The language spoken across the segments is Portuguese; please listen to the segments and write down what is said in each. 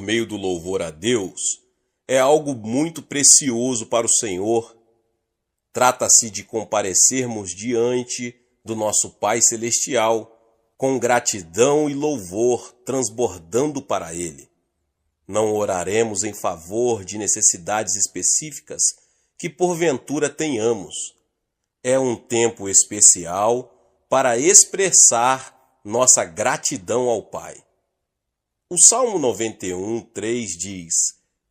meio do louvor a Deus é algo muito precioso para o Senhor. Trata-se de comparecermos diante do nosso Pai Celestial com gratidão e louvor transbordando para Ele. Não oraremos em favor de necessidades específicas que porventura tenhamos. É um tempo especial para expressar nossa gratidão ao Pai. O Salmo 91:3 diz: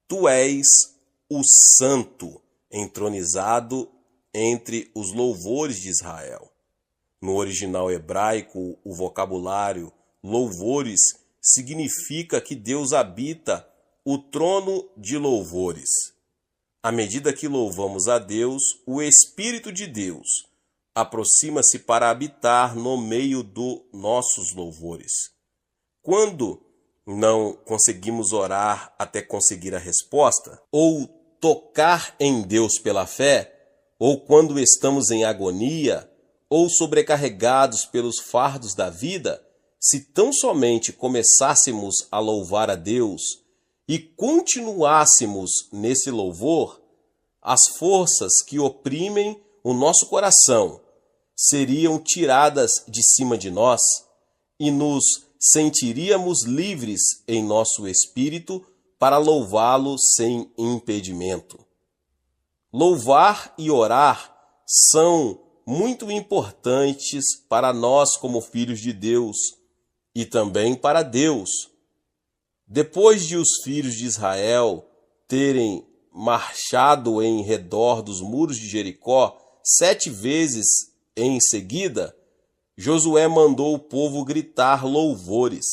Tu és o Santo, entronizado entre os louvores de Israel. No original hebraico, o vocabulário louvores significa que Deus habita o trono de louvores. À medida que louvamos a Deus, o Espírito de Deus aproxima-se para habitar no meio dos nossos louvores. Quando não conseguimos orar até conseguir a resposta, ou tocar em Deus pela fé, ou quando estamos em agonia, ou sobrecarregados pelos fardos da vida, se tão somente começássemos a louvar a Deus e continuássemos nesse louvor, as forças que oprimem o nosso coração seriam tiradas de cima de nós e nos sentiríamos livres em nosso espírito para louvá-lo sem impedimento. Louvar e orar são muito importantes para nós como filhos de Deus e também para Deus. Depois de os filhos de Israel terem marchado em redor dos muros de Jericó 7 vezes em seguida, Josué mandou o povo gritar louvores.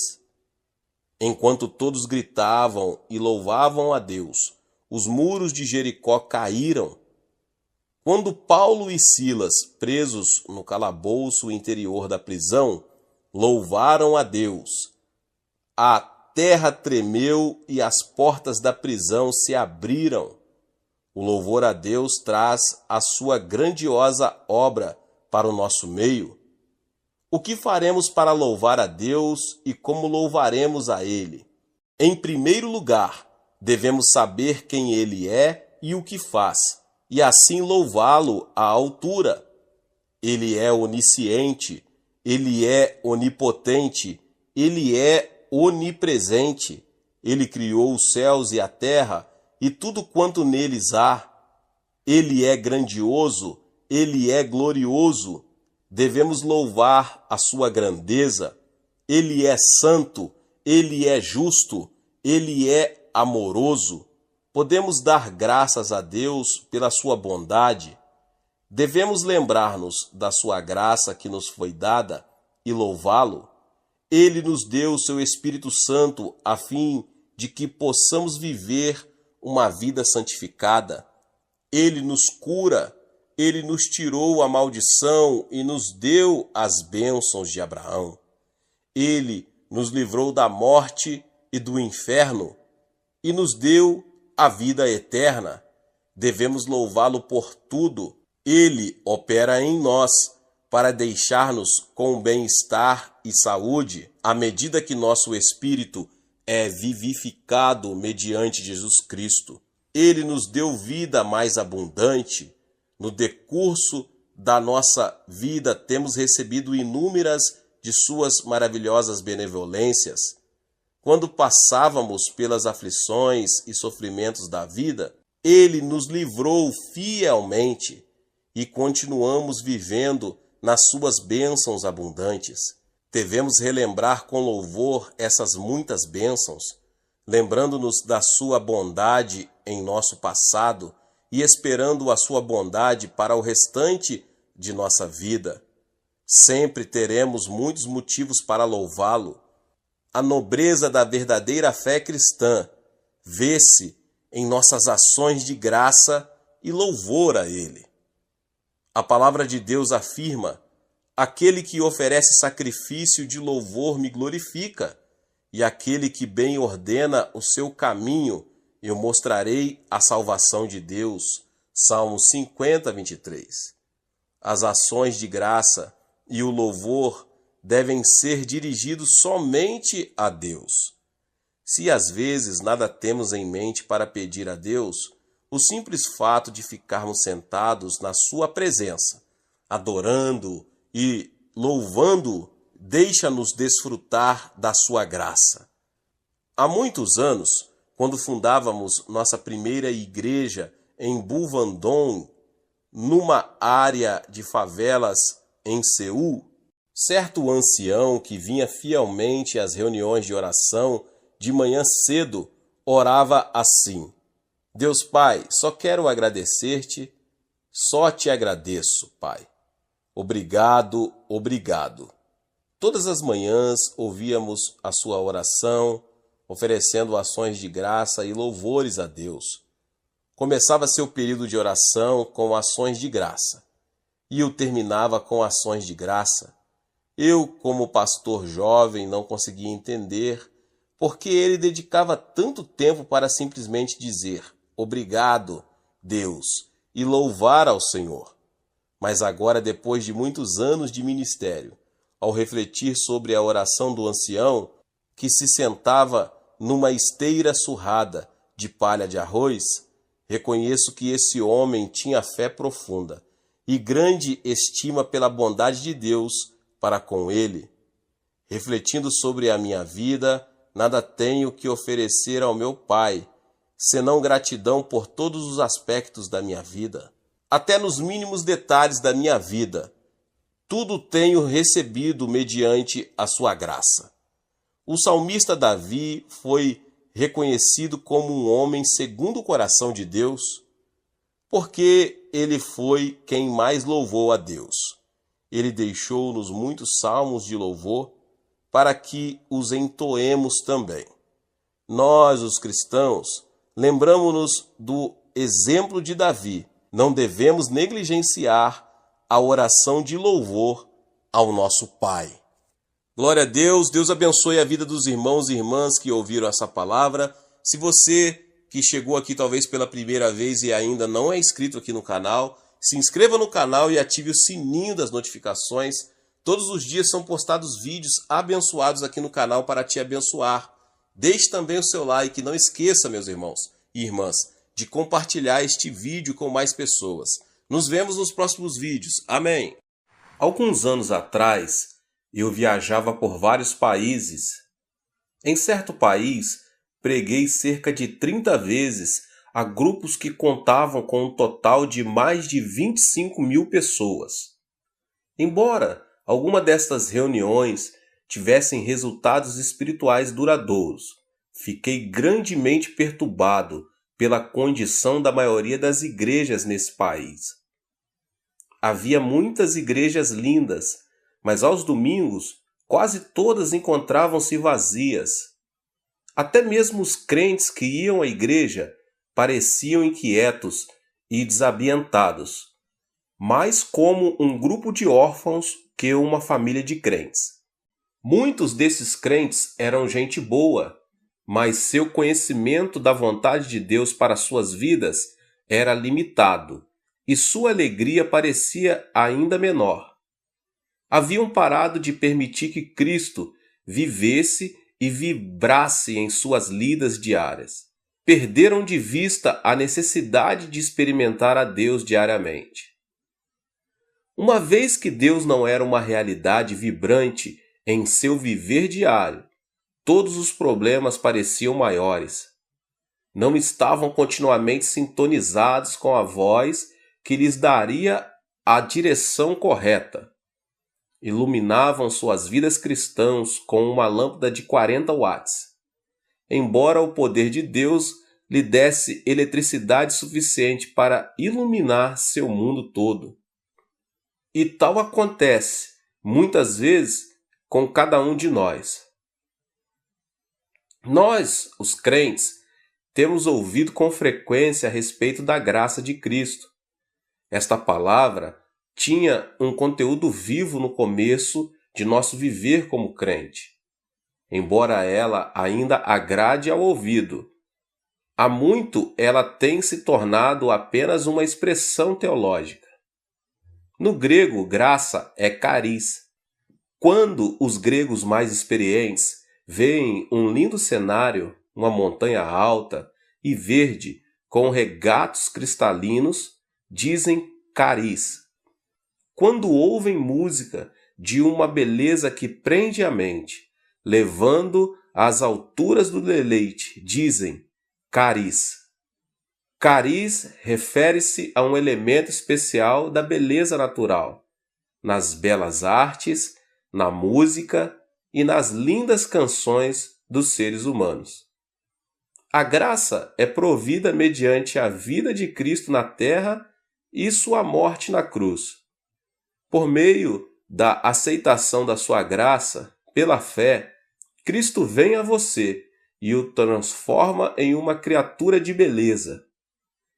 Enquanto todos gritavam e louvavam a Deus, os muros de Jericó caíram. Quando Paulo e Silas, presos no calabouço interior da prisão, louvaram a Deus, a terra tremeu e as portas da prisão se abriram. O louvor a Deus traz a sua grandiosa obra para o nosso meio. O que faremos para louvar a Deus e como louvaremos a Ele? Em primeiro lugar, devemos saber quem Ele é e o que faz, e assim louvá-lo à altura. Ele é onisciente, Ele é onipotente, Ele é onipresente. Ele criou os céus e a terra e tudo quanto neles há. Ele é grandioso, Ele é glorioso. Devemos louvar a sua grandeza. Ele é santo, Ele é justo, Ele é amoroso. Podemos dar graças a Deus pela sua bondade. Devemos lembrar-nos da sua graça que nos foi dada e louvá-lo. Ele nos deu o seu Espírito Santo a fim de que possamos viver uma vida santificada. Ele nos cura. Ele nos tirou a maldição e nos deu as bênçãos de Abraão. Ele nos livrou da morte e do inferno e nos deu a vida eterna. Devemos louvá-lo por tudo. Ele opera em nós para deixar-nos com bem-estar e saúde à medida que nosso espírito é vivificado mediante Jesus Cristo. Ele nos deu vida mais abundante. No decurso da nossa vida, temos recebido inúmeras de suas maravilhosas benevolências. Quando passávamos pelas aflições e sofrimentos da vida, Ele nos livrou fielmente e continuamos vivendo nas suas bênçãos abundantes. Devemos relembrar com louvor essas muitas bênçãos, lembrando-nos da sua bondade em nosso passado e esperando a sua bondade para o restante de nossa vida. Sempre teremos muitos motivos para louvá-lo. A nobreza da verdadeira fé cristã vê-se em nossas ações de graça e louvor a Ele. A palavra de Deus afirma: aquele que oferece sacrifício de louvor me glorifica, e aquele que bem ordena o seu caminho, eu mostrarei a salvação de Deus. Salmo 50:23. As ações de graça e o louvor devem ser dirigidos somente a Deus. Se às vezes nada temos em mente para pedir a Deus, o simples fato de ficarmos sentados na sua presença, adorando e louvando, deixa-nos desfrutar da sua graça. Há muitos anos, quando fundávamos nossa primeira igreja em Buvandong, numa área de favelas em Seul, certo ancião que vinha fielmente às reuniões de oração de manhã cedo orava assim: Deus Pai, só quero agradecer-te, só te agradeço, Pai. Obrigado, obrigado. Todas as manhãs ouvíamos a sua oração, oferecendo ações de graça e louvores a Deus. Começava seu período de oração com ações de graça e o terminava com ações de graça. Eu, como pastor jovem, não conseguia entender por que ele dedicava tanto tempo para simplesmente dizer obrigado, Deus, e louvar ao Senhor. Mas agora, depois de muitos anos de ministério, ao refletir sobre a oração do ancião, que se sentava numa esteira surrada de palha de arroz, reconheço que esse homem tinha fé profunda e grande estima pela bondade de Deus para com ele. Refletindo sobre a minha vida, nada tenho que oferecer ao meu Pai, senão gratidão por todos os aspectos da minha vida. Até nos mínimos detalhes da minha vida, tudo tenho recebido mediante a sua graça. O salmista Davi foi reconhecido como um homem segundo o coração de Deus, porque ele foi quem mais louvou a Deus. Ele deixou-nos muitos salmos de louvor para que os entoemos também. Nós, os cristãos, lembramos-nos do exemplo de Davi. Não devemos negligenciar a oração de louvor ao nosso Pai. Glória a Deus, Deus abençoe a vida dos irmãos e irmãs que ouviram essa palavra. Se você que chegou aqui talvez pela primeira vez e ainda não é inscrito aqui no canal, se inscreva no canal e ative o sininho das notificações. Todos os dias são postados vídeos abençoados aqui no canal para te abençoar. Deixe também o seu like, não esqueça, meus irmãos e irmãs, de compartilhar este vídeo com mais pessoas. Nos vemos nos próximos vídeos. Amém. Alguns anos atrás, eu viajava por vários países. Em certo país, preguei cerca de 30 vezes a grupos que contavam com um total de mais de 25 mil pessoas. Embora alguma destas reuniões tivessem resultados espirituais duradouros, fiquei grandemente perturbado pela condição da maioria das igrejas nesse país. Havia muitas igrejas lindas, mas aos domingos quase todas encontravam-se vazias. Até mesmo os crentes que iam à igreja pareciam inquietos e desambientados, mais como um grupo de órfãos que uma família de crentes. Muitos desses crentes eram gente boa, mas seu conhecimento da vontade de Deus para suas vidas era limitado, e sua alegria parecia ainda menor. Haviam parado de permitir que Cristo vivesse e vibrasse em suas lidas diárias. Perderam de vista a necessidade de experimentar a Deus diariamente. Uma vez que Deus não era uma realidade vibrante em seu viver diário, todos os problemas pareciam maiores. Não estavam continuamente sintonizados com a voz que lhes daria a direção correta. Iluminavam suas vidas cristãs com uma lâmpada de 40 watts. Embora o poder de Deus lhe desse eletricidade suficiente para iluminar seu mundo todo. E tal acontece, muitas vezes, com cada um de nós. Nós, os crentes, temos ouvido com frequência a respeito da graça de Cristo. Esta palavra tinha um conteúdo vivo no começo de nosso viver como crente. Embora ela ainda agrade ao ouvido, há muito ela tem se tornado apenas uma expressão teológica. No grego, graça é charis. Quando os gregos mais experientes veem um lindo cenário, uma montanha alta e verde com regatos cristalinos, dizem cariz. Quando ouvem música de uma beleza que prende a mente, levando às alturas do deleite, dizem cariz. Cariz refere-se a um elemento especial da beleza natural, nas belas artes, na música e nas lindas canções dos seres humanos. A graça é provida mediante a vida de Cristo na terra e sua morte na cruz. Por meio da aceitação da sua graça, pela fé, Cristo vem a você e o transforma em uma criatura de beleza.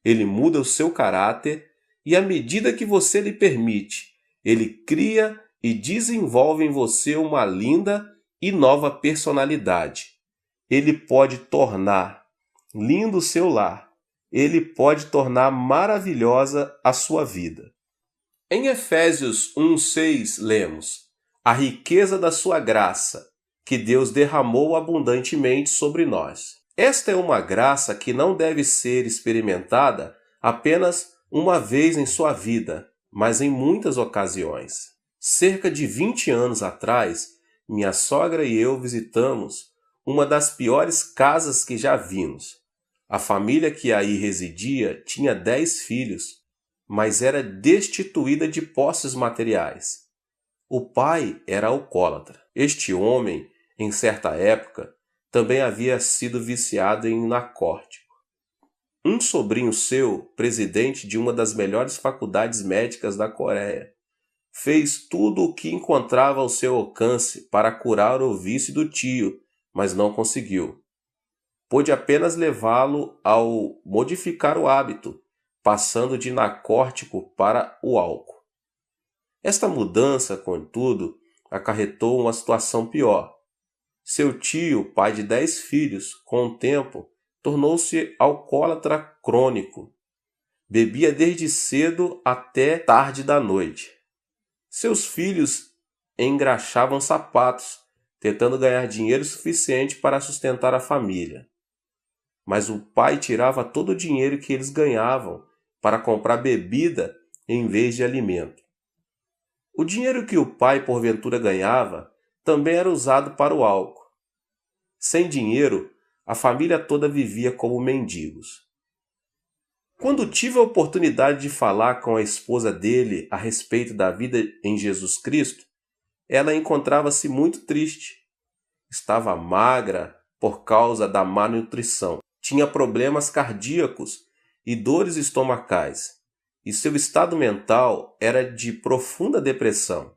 Ele muda o seu caráter e, à medida que você lhe permite, ele cria e desenvolve em você uma linda e nova personalidade. Ele pode tornar lindo o seu lar. Ele pode tornar maravilhosa a sua vida. Em Efésios 1:6 lemos: a riqueza da sua graça, que Deus derramou abundantemente sobre nós. Esta é uma graça que não deve ser experimentada apenas uma vez em sua vida, mas em muitas ocasiões. Cerca de 20 anos atrás, minha sogra e eu visitamos uma das piores casas que já vimos. A família que aí residia tinha 10 filhos, mas era destituída de posses materiais. O pai era alcoólatra. Este homem, em certa época, também havia sido viciado em narcótico. Um sobrinho seu, presidente de uma das melhores faculdades médicas da Coreia, fez tudo o que encontrava ao seu alcance para curar o vício do tio, mas não conseguiu. Pôde apenas levá-lo ao modificar o hábito, passando de narcótico para o álcool. Esta mudança, contudo, acarretou uma situação pior. Seu tio, pai de 10 filhos, com o tempo, tornou-se alcoólatra crônico. Bebia desde cedo até tarde da noite. Seus filhos engraxavam sapatos, tentando ganhar dinheiro suficiente para sustentar a família. Mas o pai tirava todo o dinheiro que eles ganhavam para comprar bebida em vez de alimento. O dinheiro que o pai porventura ganhava também era usado para o álcool. Sem dinheiro, a família toda vivia como mendigos. Quando tive a oportunidade de falar com a esposa dele a respeito da vida em Jesus Cristo, ela encontrava-se muito triste. Estava magra por causa da má nutrição. Tinha problemas cardíacos e dores estomacais, e seu estado mental era de profunda depressão.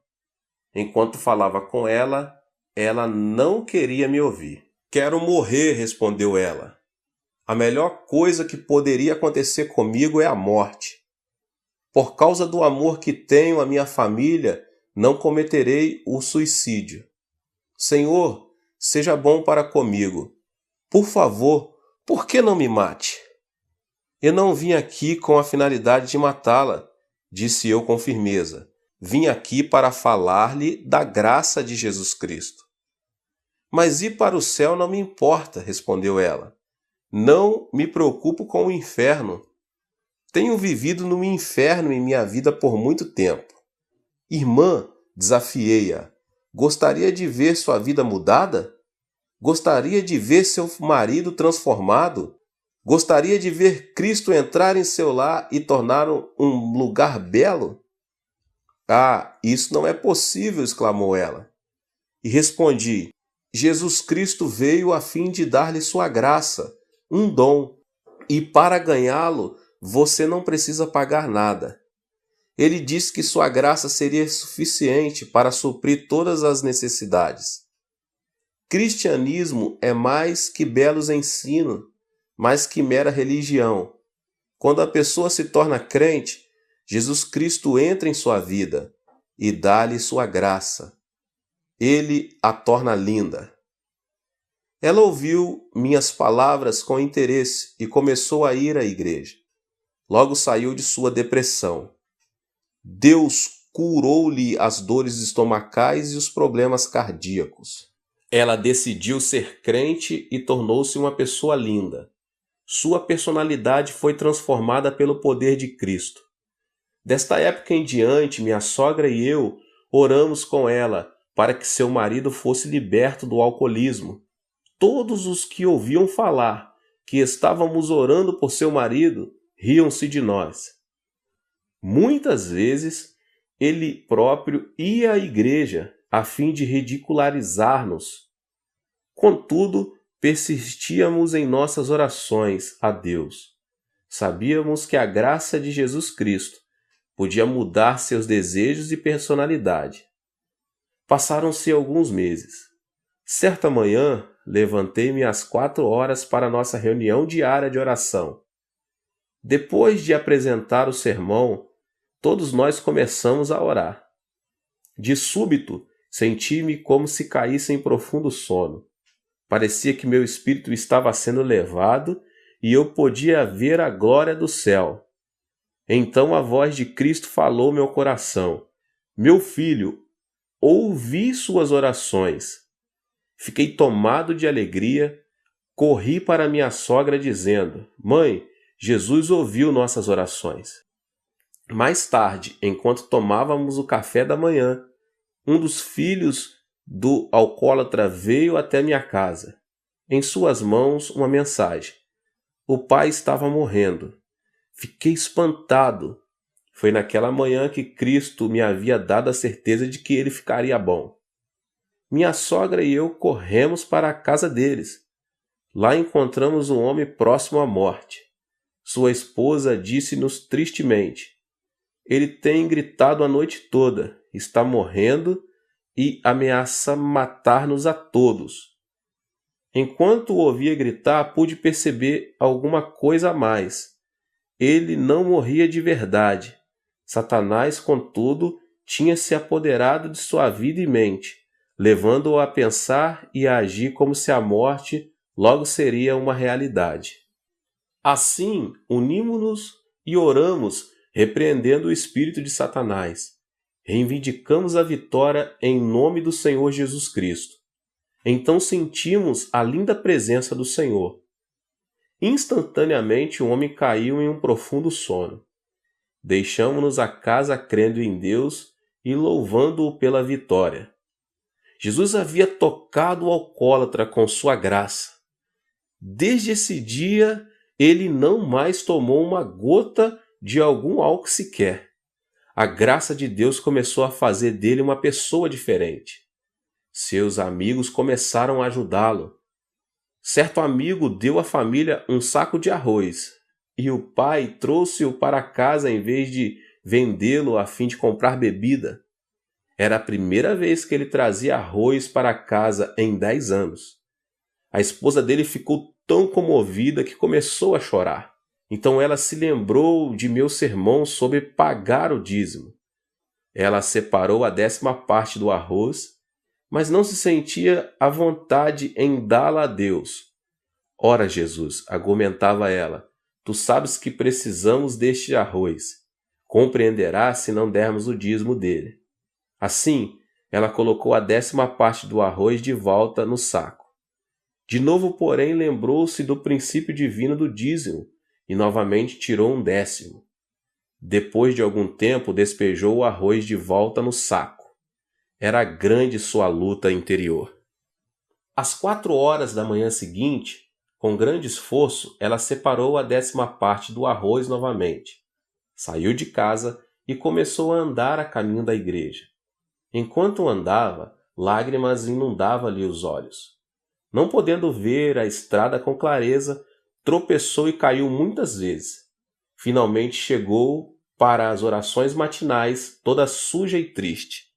Enquanto falava com ela, ela não queria me ouvir. "Quero morrer", respondeu ela. "A melhor coisa que poderia acontecer comigo é a morte. Por causa do amor que tenho à minha família, não cometerei o suicídio. Senhor, seja bom para comigo. Por favor, por que não me mate?" "Eu não vim aqui com a finalidade de matá-la", disse eu com firmeza. "Vim aqui para falar-lhe da graça de Jesus Cristo." "Mas ir para o céu não me importa", respondeu ela. "Não me preocupo com o inferno. Tenho vivido no inferno em minha vida por muito tempo." "Irmã", desafiei-a, "gostaria de ver sua vida mudada? Gostaria de ver seu marido transformado? Gostaria de ver Cristo entrar em seu lar e tornar um lugar belo?" "Ah, isso não é possível", exclamou ela. E respondi: "Jesus Cristo veio a fim de dar-lhe sua graça, um dom, e para ganhá-lo você não precisa pagar nada. Ele disse que sua graça seria suficiente para suprir todas as necessidades. Cristianismo é mais que belos ensinos, mais que mera religião. Quando a pessoa se torna crente, Jesus Cristo entra em sua vida e dá-lhe sua graça. Ele a torna linda." Ela ouviu minhas palavras com interesse e começou a ir à igreja. Logo saiu de sua depressão. Deus curou-lhe as dores estomacais e os problemas cardíacos. Ela decidiu ser crente e tornou-se uma pessoa linda. Sua personalidade foi transformada pelo poder de Cristo. Desta época em diante, minha sogra e eu oramos com ela para que seu marido fosse liberto do alcoolismo. Todos os que ouviam falar que estávamos orando por seu marido riam-se de nós. Muitas vezes, ele próprio ia à igreja a fim de ridicularizar-nos. Contudo, persistíamos em nossas orações a Deus. Sabíamos que a graça de Jesus Cristo podia mudar seus desejos e personalidade. Passaram-se alguns meses. Certa manhã, levantei-me às 4 horas para nossa reunião diária de oração. Depois de apresentar o sermão, todos nós começamos a orar. De súbito, senti-me como se caísse em profundo sono. Parecia que meu espírito estava sendo levado e eu podia ver a glória do céu. Então a voz de Cristo falou ao meu coração: Meu filho, ouvi suas orações. Fiquei tomado de alegria, corri para minha sogra dizendo: Mãe, Jesus ouviu nossas orações. Mais tarde, enquanto tomávamos o café da manhã, um dos filhos do alcoólatra veio até minha casa. Em suas mãos, uma mensagem. O pai estava morrendo. Fiquei espantado. Foi naquela manhã que Cristo me havia dado a certeza de que ele ficaria bom. Minha sogra e eu corremos para a casa deles. Lá encontramos um homem próximo à morte. Sua esposa disse-nos tristemente: Ele tem gritado a noite toda, está morrendo e ameaça matar-nos a todos. Enquanto o ouvia gritar, pude perceber alguma coisa a mais. Ele não morria de verdade. Satanás, contudo, tinha se apoderado de sua vida e mente, levando-o a pensar e a agir como se a morte logo seria uma realidade. Assim, unimos-nos e oramos, repreendendo o espírito de Satanás. Reivindicamos a vitória em nome do Senhor Jesus Cristo. Então sentimos a linda presença do Senhor. Instantaneamente o homem caiu em um profundo sono. Deixamos-nos a casa crendo em Deus e louvando-o pela vitória. Jesus havia tocado o alcoólatra com sua graça. Desde esse dia, ele não mais tomou uma gota de algum álcool sequer. A graça de Deus começou a fazer dele uma pessoa diferente. Seus amigos começaram a ajudá-lo. Certo amigo deu à família um saco de arroz e o pai trouxe-o para casa em vez de vendê-lo a fim de comprar bebida. Era a primeira vez que ele trazia arroz para casa em 10 anos. A esposa dele ficou tão comovida que começou a chorar. Então ela se lembrou de meu sermão sobre pagar o dízimo. Ela separou a 10ª parte do arroz, mas não se sentia à vontade em dá-la a Deus. Ora, Jesus, argumentava ela, tu sabes que precisamos deste arroz. Compreenderás se não dermos o dízimo dele. Assim, ela colocou a 10ª parte do arroz de volta no saco. De novo, porém, lembrou-se do princípio divino do dízimo e novamente tirou um 10º. Depois de algum tempo, despejou o arroz de volta no saco. Era grande sua luta interior. Às 4 horas da manhã seguinte, com grande esforço, ela separou a 10ª parte do arroz novamente. Saiu de casa e começou a andar a caminho da igreja. Enquanto andava, lágrimas inundavam-lhe os olhos. Não podendo ver a estrada com clareza, tropeçou e caiu muitas vezes. Finalmente chegou para as orações matinais, toda suja e triste.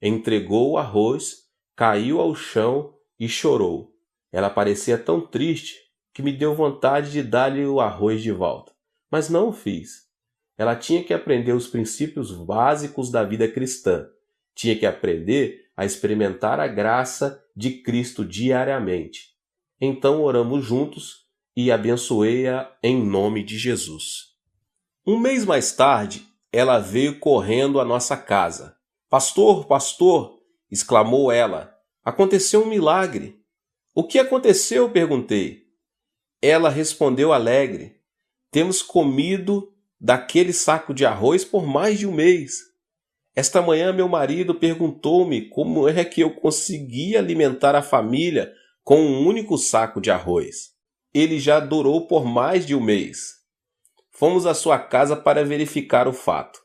Entregou o arroz, caiu ao chão e chorou. Ela parecia tão triste que me deu vontade de dar-lhe o arroz de volta, mas não o fiz. Ela tinha que aprender os princípios básicos da vida cristã. Tinha que aprender a experimentar a graça de Cristo diariamente. Então oramos juntos e abençoei-a em nome de Jesus. Um mês mais tarde, ela veio correndo à nossa casa. Pastor, pastor, exclamou ela, Aconteceu um milagre. O que aconteceu? Perguntei. Ela respondeu alegre. Temos comido daquele saco de arroz por mais de um mês. Esta manhã meu marido perguntou-me como é que eu conseguia alimentar a família com um único saco de arroz. Ele já durou por mais de um mês. Fomos à sua casa para verificar o fato.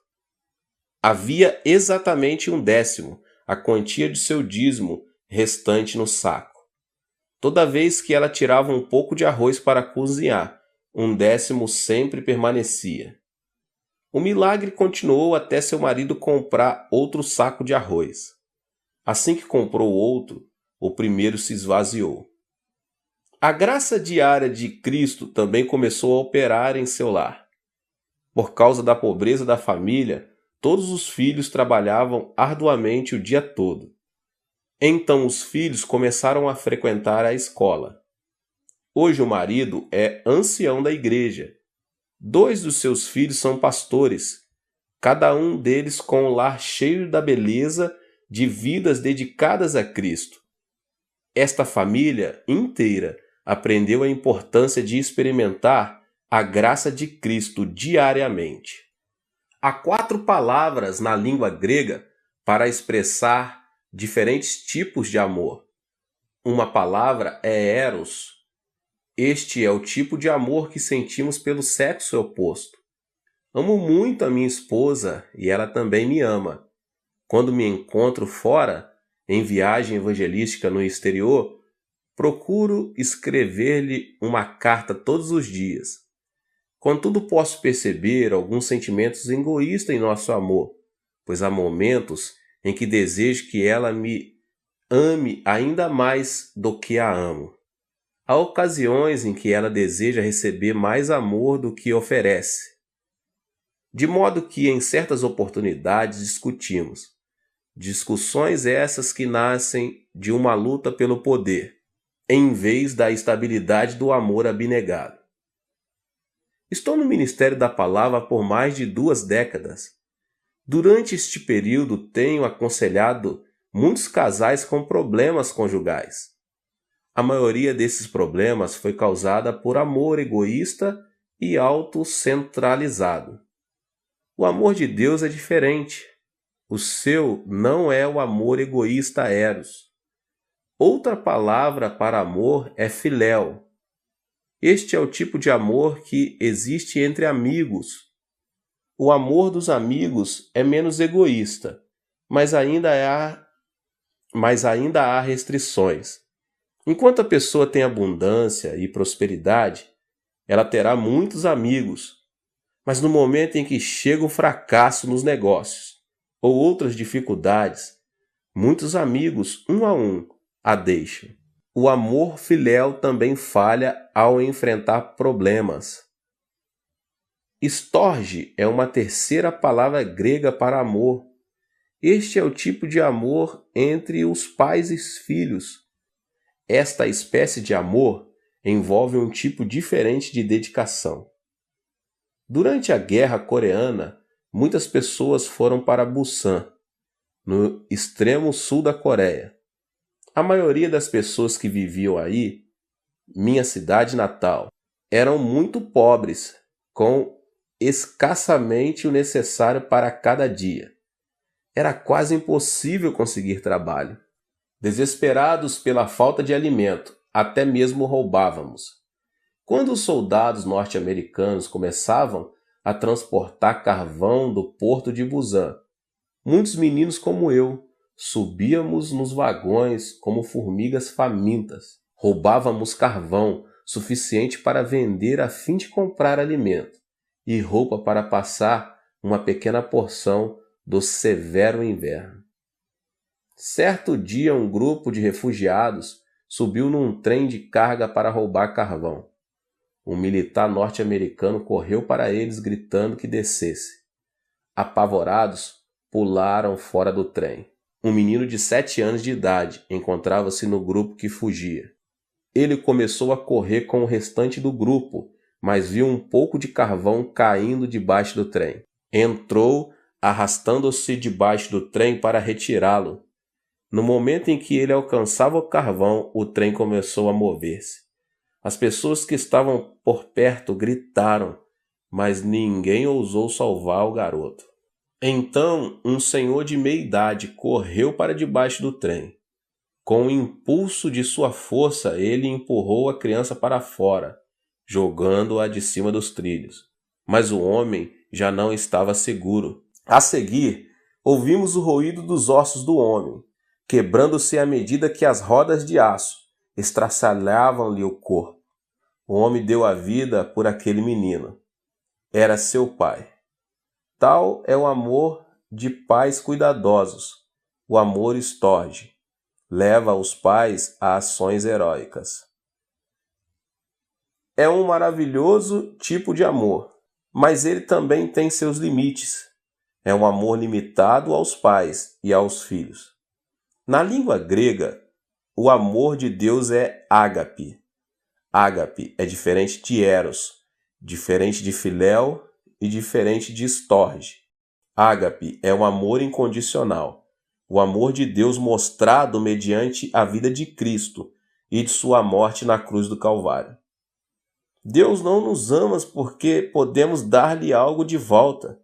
Havia exatamente 1/10, a quantia de seu dízimo restante no saco. Toda vez que ela tirava um pouco de arroz para cozinhar, 1/10 sempre permanecia. O milagre continuou até seu marido comprar outro saco de arroz. Assim que comprou outro, o primeiro se esvaziou. A graça diária de Cristo também começou a operar em seu lar. Por causa da pobreza da família, todos os filhos trabalhavam arduamente o dia todo. Então os filhos começaram a frequentar a escola. Hoje o marido é ancião da igreja. 2 dos seus filhos são pastores, cada um deles com um lar cheio da beleza de vidas dedicadas a Cristo. Esta família inteira aprendeu a importância de experimentar a graça de Cristo diariamente. Há 4 palavras na língua grega para expressar diferentes tipos de amor. Uma palavra é eros. Este é o tipo de amor que sentimos pelo sexo oposto. Amo muito a minha esposa e ela também me ama. Quando me encontro fora, em viagem evangelística no exterior, procuro escrever-lhe uma carta todos os dias. Contudo, posso perceber alguns sentimentos egoístas em nosso amor, pois há momentos em que desejo que ela me ame ainda mais do que a amo. Há ocasiões em que ela deseja receber mais amor do que oferece. De modo que, em certas oportunidades, discutimos. Discussões essas que nascem de uma luta pelo poder, em vez da estabilidade do amor abnegado. Estou no Ministério da Palavra por mais de 2 décadas. Durante este período, tenho aconselhado muitos casais com problemas conjugais. A maioria desses problemas foi causada por amor egoísta e autocentralizado. O amor de Deus é diferente. O seu não é o amor egoísta eros. Outra palavra para amor é filéu. Este é o tipo de amor que existe entre amigos. O amor dos amigos é menos egoísta, mas ainda há restrições. Enquanto a pessoa tem abundância e prosperidade, ela terá muitos amigos, mas no momento em que chega o fracasso nos negócios ou outras dificuldades, muitos amigos, um a um, a deixam. O amor filéu também falha ao enfrentar problemas. Storge é uma terceira palavra grega para amor. Este é o tipo de amor entre os pais e os filhos. Esta espécie de amor envolve um tipo diferente de dedicação. Durante a Guerra Coreana, muitas pessoas foram para Busan, no extremo sul da Coreia. A maioria das pessoas que viviam aí, minha cidade natal, eram muito pobres, com escassamente o necessário para cada dia. Era quase impossível conseguir trabalho. Desesperados pela falta de alimento, até mesmo roubávamos. Quando os soldados norte-americanos começavam a transportar carvão do porto de Busan, muitos meninos como eu subíamos nos vagões como formigas famintas. Roubávamos carvão suficiente para vender a fim de comprar alimento e roupa para passar uma pequena porção do severo inverno. Certo dia, um grupo de refugiados subiu num trem de carga para roubar carvão. Um militar norte-americano correu para eles gritando que descesse. Apavorados, pularam fora do trem. Um menino de 7 anos de idade encontrava-se no grupo que fugia. Ele começou a correr com o restante do grupo, mas viu um pouco de carvão caindo debaixo do trem. Entrou, arrastando-se debaixo do trem para retirá-lo. No momento em que ele alcançava o carvão, o trem começou a mover-se. As pessoas que estavam por perto gritaram, mas ninguém ousou salvar o garoto. Então, um senhor de meia idade correu para debaixo do trem. Com o impulso de sua força, ele empurrou a criança para fora, jogando-a de cima dos trilhos. Mas o homem já não estava seguro. A seguir, ouvimos o ruído dos ossos do homem, quebrando-se à medida que as rodas de aço estraçalhavam-lhe o corpo. O homem deu a vida por aquele menino. Era seu pai. Tal é o amor de pais cuidadosos. O amor estorge. Leva os pais a ações heróicas. É um maravilhoso tipo de amor, mas ele também tem seus limites. É um amor limitado aos pais e aos filhos. Na língua grega, o amor de Deus é ágape. Ágape é diferente de eros, diferente de filéu e diferente de storge. Ágape é um amor incondicional, o amor de Deus mostrado mediante a vida de Cristo e de sua morte na cruz do Calvário. Deus não nos ama porque podemos dar-lhe algo de volta.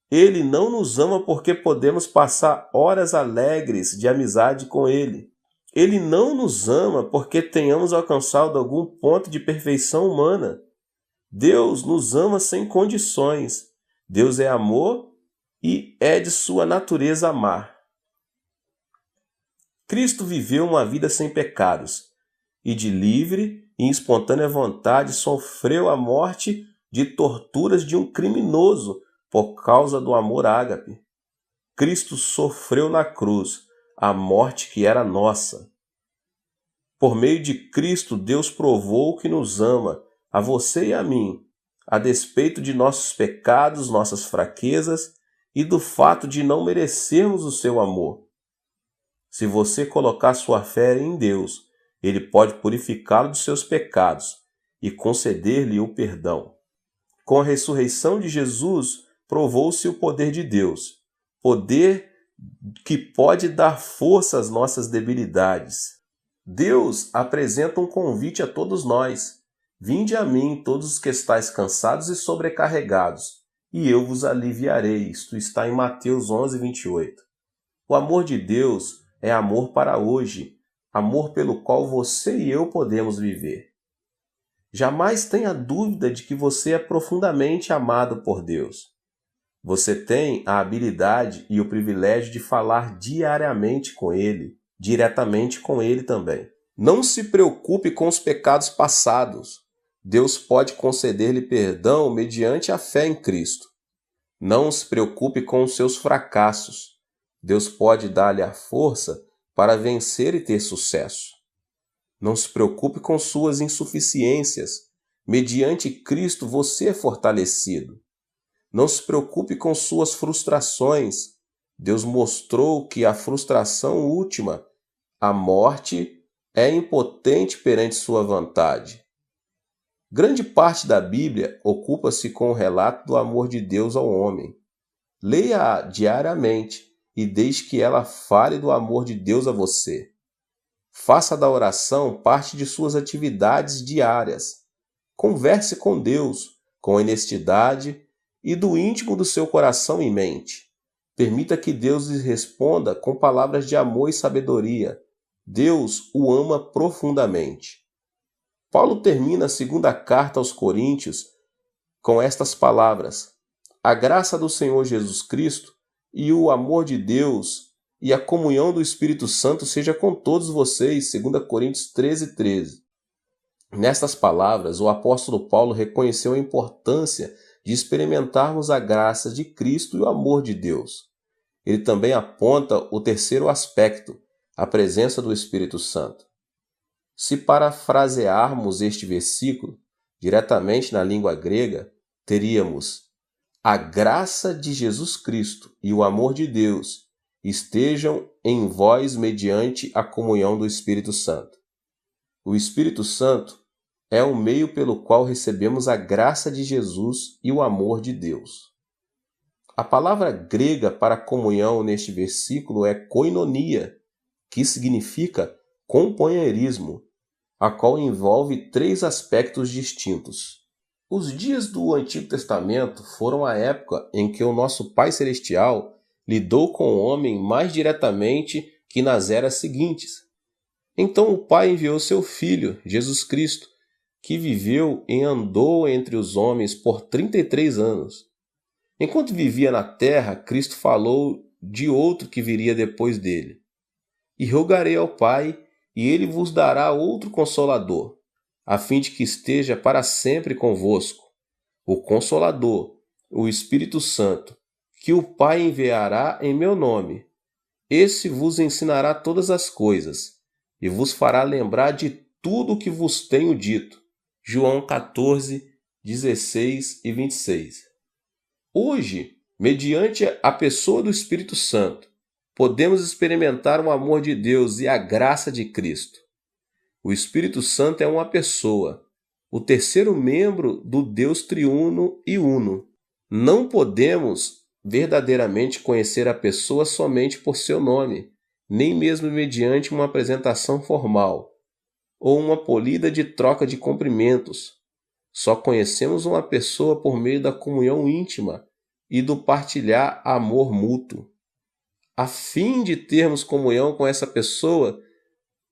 Ele não nos ama porque podemos passar horas alegres de amizade com Ele. Ele não nos ama porque tenhamos alcançado algum ponto de perfeição humana. Deus nos ama sem condições. Deus é amor e é de sua natureza amar. Cristo viveu uma vida sem pecados e de livre e espontânea vontade sofreu a morte de torturas de um criminoso por causa do amor ágape. Cristo sofreu na cruz a morte que era nossa. Por meio de Cristo, Deus provou que nos ama, a você e a mim, a despeito de nossos pecados, nossas fraquezas e do fato de não merecermos o seu amor. Se você colocar sua fé em Deus, Ele pode purificá-lo dos seus pecados e conceder-lhe o perdão. Com a ressurreição de Jesus, provou-se o poder de Deus, poder que pode dar força às nossas debilidades. Deus apresenta um convite a todos nós. Vinde a mim, todos os que estáis cansados e sobrecarregados, e eu vos aliviarei. Isto está em Mateus 11, 28. O amor de Deus é amor para hoje, amor pelo qual você e eu podemos viver. Jamais tenha dúvida de que você é profundamente amado por Deus. Você tem a habilidade e o privilégio de falar diariamente com Ele, diretamente com Ele também. Não se preocupe com os pecados passados. Deus pode conceder-lhe perdão mediante a fé em Cristo. Não se preocupe com os seus fracassos. Deus pode dar-lhe a força para vencer e ter sucesso. Não se preocupe com suas insuficiências. Mediante Cristo você é fortalecido. Não se preocupe com suas frustrações. Deus mostrou que a frustração última, a morte, é impotente perante sua vontade. Grande parte da Bíblia ocupa-se com o relato do amor de Deus ao homem. Leia-a diariamente e deixe que ela fale do amor de Deus a você. Faça da oração parte de suas atividades diárias. Converse com Deus com honestidade e do íntimo do seu coração em mente. Permita que Deus lhe responda com palavras de amor e sabedoria. Deus o ama profundamente. Paulo termina a segunda carta aos Coríntios com estas palavras: a graça do Senhor Jesus Cristo e o amor de Deus e a comunhão do Espírito Santo seja com todos vocês. 2 Coríntios 13, 13. Nestas palavras, o apóstolo Paulo reconheceu a importância de experimentarmos a graça de Cristo e o amor de Deus. Ele também aponta o terceiro aspecto, a presença do Espírito Santo. Se parafrasearmos este versículo diretamente na língua grega, teríamos: a graça de Jesus Cristo e o amor de Deus estejam em vós mediante a comunhão do Espírito Santo. O Espírito Santo é o meio pelo qual recebemos a graça de Jesus e o amor de Deus. A palavra grega para comunhão neste versículo é koinonia, que significa companheirismo, a qual envolve 3 aspectos distintos. Os dias do Antigo Testamento foram a época em que o nosso Pai Celestial lidou com o homem mais diretamente que nas eras seguintes. Então o Pai enviou seu Filho, Jesus Cristo, que viveu e andou entre os homens por 33 anos. Enquanto vivia na terra, Cristo falou de outro que viria depois dele. E rogarei ao Pai, e ele vos dará outro Consolador, a fim de que esteja para sempre convosco, o Consolador, o Espírito Santo, que o Pai enviará em meu nome. Esse vos ensinará todas as coisas, e vos fará lembrar de tudo o que vos tenho dito. João 14, 16 e 26. Hoje, mediante a pessoa do Espírito Santo, podemos experimentar o amor de Deus e a graça de Cristo. O Espírito Santo é uma pessoa, o terceiro membro do Deus triuno e uno. Não podemos verdadeiramente conhecer a pessoa somente por seu nome, nem mesmo mediante uma apresentação formal ou uma polida de troca de cumprimentos. Só conhecemos uma pessoa por meio da comunhão íntima e do partilhar amor mútuo. A fim de termos comunhão com essa pessoa,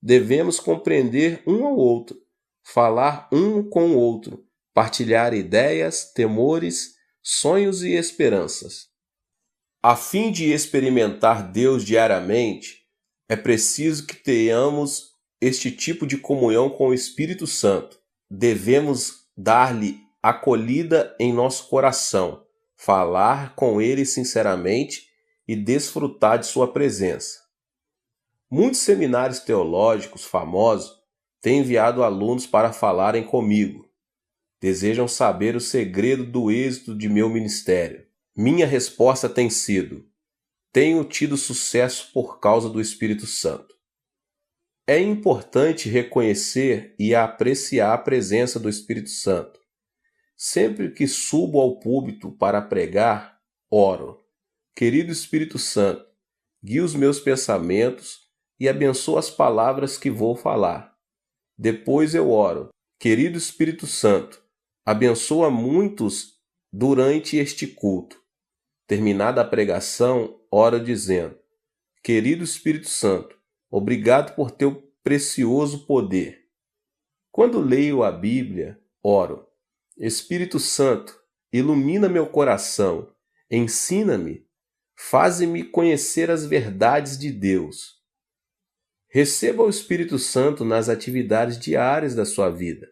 devemos compreender um ao outro, falar um com o outro, partilhar ideias, temores, sonhos e esperanças. A fim de experimentar Deus diariamente, é preciso que tenhamos este tipo de comunhão com o Espírito Santo. Devemos dar-lhe acolhida em nosso coração, falar com ele sinceramente e desfrutar de sua presença. Muitos seminários teológicos famosos têm enviado alunos para falarem comigo. Desejam saber o segredo do êxito de meu ministério. Minha resposta tem sido: tenho tido sucesso por causa do Espírito Santo. É importante reconhecer e apreciar a presença do Espírito Santo. Sempre que subo ao púlpito para pregar, oro: querido Espírito Santo, guia os meus pensamentos e abençoa as palavras que vou falar. Depois eu oro: querido Espírito Santo, abençoa muitos durante este culto. Terminada a pregação, oro dizendo: querido Espírito Santo, obrigado por teu precioso poder. Quando leio a Bíblia, oro: Espírito Santo, ilumina meu coração, ensina-me, faze-me conhecer as verdades de Deus. Receba o Espírito Santo nas atividades diárias da sua vida.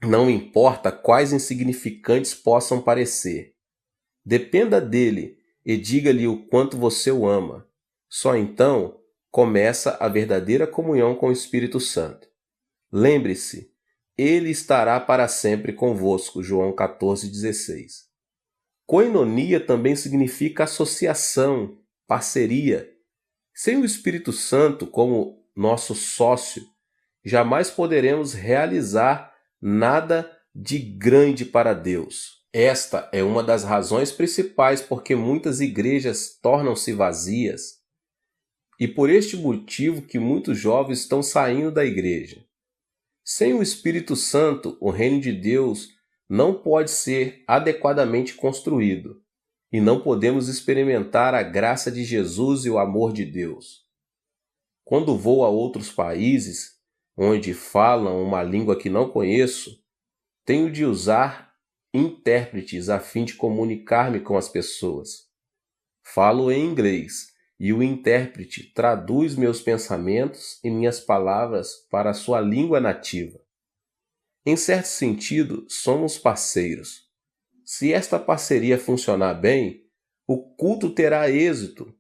Não importa quais insignificantes possam parecer. Dependa dele e diga-lhe o quanto você o ama. Só então começa a verdadeira comunhão com o Espírito Santo. Lembre-se, ele estará para sempre convosco. João 14,16. Koinonia também significa associação, parceria. Sem o Espírito Santo como nosso sócio, jamais poderemos realizar nada de grande para Deus. Esta é uma das razões principais porque muitas igrejas tornam-se vazias e por este motivo que muitos jovens estão saindo da igreja. Sem o Espírito Santo, o reino de Deus não pode ser adequadamente construído e não podemos experimentar a graça de Jesus e o amor de Deus. Quando vou a outros países, onde falam uma língua que não conheço, tenho de usar intérpretes a fim de comunicar-me com as pessoas. Falo em inglês e o intérprete traduz meus pensamentos e minhas palavras para a sua língua nativa. Em certo sentido, somos parceiros. Se esta parceria funcionar bem, o culto terá êxito.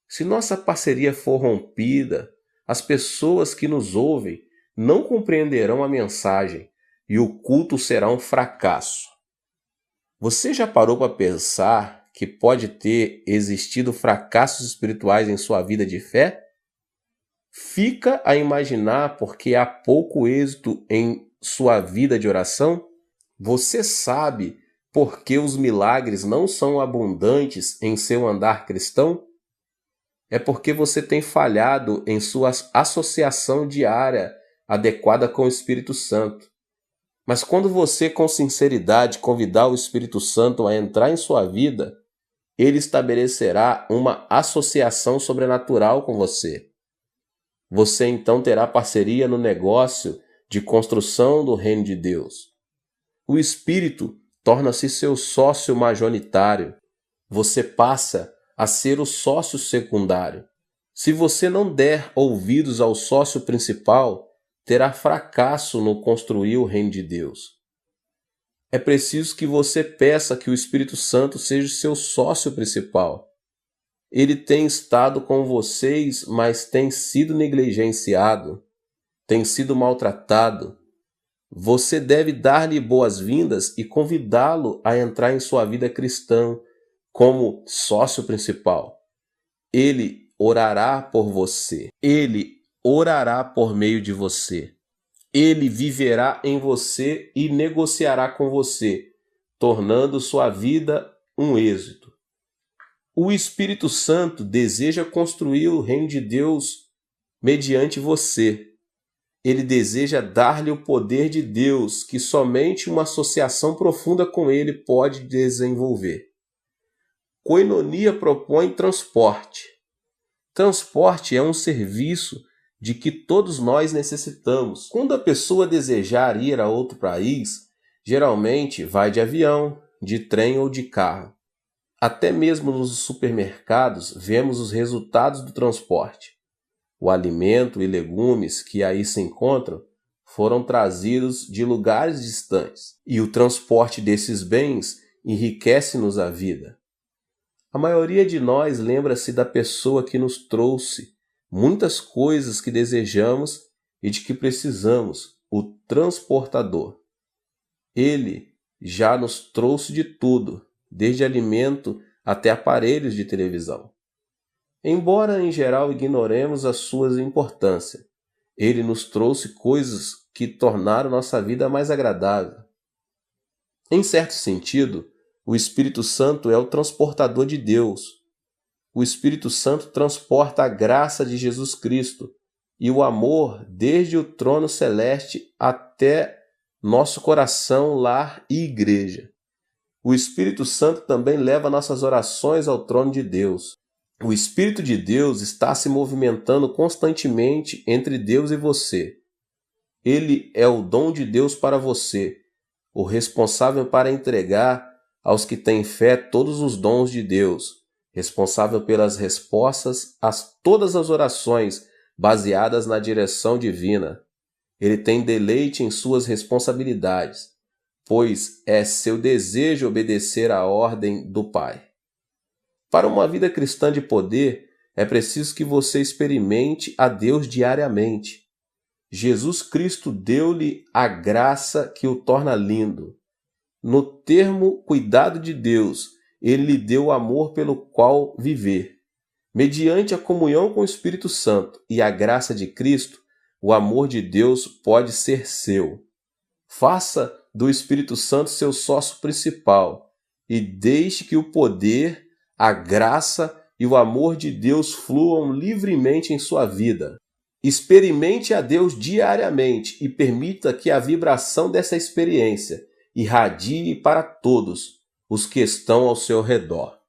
Se nossa parceria for rompida, as pessoas que nos ouvem não compreenderão a mensagem e o culto será um fracasso. Você já parou para pensar que pode ter existido fracassos espirituais em sua vida de fé? Fica a imaginar porque há pouco êxito em sua vida de oração? Você sabe por que os milagres não são abundantes em seu andar cristão? É porque você tem falhado em sua associação diária adequada com o Espírito Santo. Mas quando você, com sinceridade, convidar o Espírito Santo a entrar em sua vida, ele estabelecerá uma associação sobrenatural com você. Você então terá parceria no negócio de construção do reino de Deus. O Espírito torna-se seu sócio majoritário. Você passa a ser o sócio secundário. Se você não der ouvidos ao sócio principal, terá fracasso no construir o reino de Deus. É preciso que você peça que o Espírito Santo seja seu sócio principal. Ele tem estado com vocês, mas tem sido negligenciado, tem sido maltratado. Você deve dar-lhe boas-vindas e convidá-lo a entrar em sua vida cristã como sócio principal. Ele orará por você. Ele orará por meio de você. Ele viverá em você e negociará com você, tornando sua vida um êxito. O Espírito Santo deseja construir o reino de Deus mediante você. Ele deseja dar-lhe o poder de Deus que somente uma associação profunda com ele pode desenvolver. Koinonia propõe transporte. Transporte é um serviço de que todos nós necessitamos. Quando a pessoa desejar ir a outro país, geralmente vai de avião, de trem ou de carro. Até mesmo nos supermercados vemos os resultados do transporte. O alimento e legumes que aí se encontram foram trazidos de lugares distantes, e o transporte desses bens enriquece-nos a vida. A maioria de nós lembra-se da pessoa que nos trouxe muitas coisas que desejamos e de que precisamos, o transportador. Ele já nos trouxe de tudo, desde alimento até aparelhos de televisão. Embora em geral ignoremos a sua importância, ele nos trouxe coisas que tornaram nossa vida mais agradável. Em certo sentido, o Espírito Santo é o transportador de Deus. O Espírito Santo transporta a graça de Jesus Cristo e o amor desde o trono celeste até nosso coração, lar e igreja. O Espírito Santo também leva nossas orações ao trono de Deus. O Espírito de Deus está se movimentando constantemente entre Deus e você. Ele é o dom de Deus para você, o responsável para entregar aos que têm fé todos os dons de Deus, responsável pelas respostas a todas as orações baseadas na direção divina. Ele tem deleite em suas responsabilidades, pois é seu desejo obedecer à ordem do Pai. Para uma vida cristã de poder, é preciso que você experimente a Deus diariamente. Jesus Cristo deu-lhe a graça que o torna lindo. No termo cuidado de Deus, ele lhe deu o amor pelo qual viver. Mediante a comunhão com o Espírito Santo e a graça de Cristo, o amor de Deus pode ser seu. Faça do Espírito Santo seu sócio principal e deixe que o poder, a graça e o amor de Deus fluam livremente em sua vida. Experimente a Deus diariamente e permita que a vibração dessa experiência irradie para todos os que estão ao seu redor.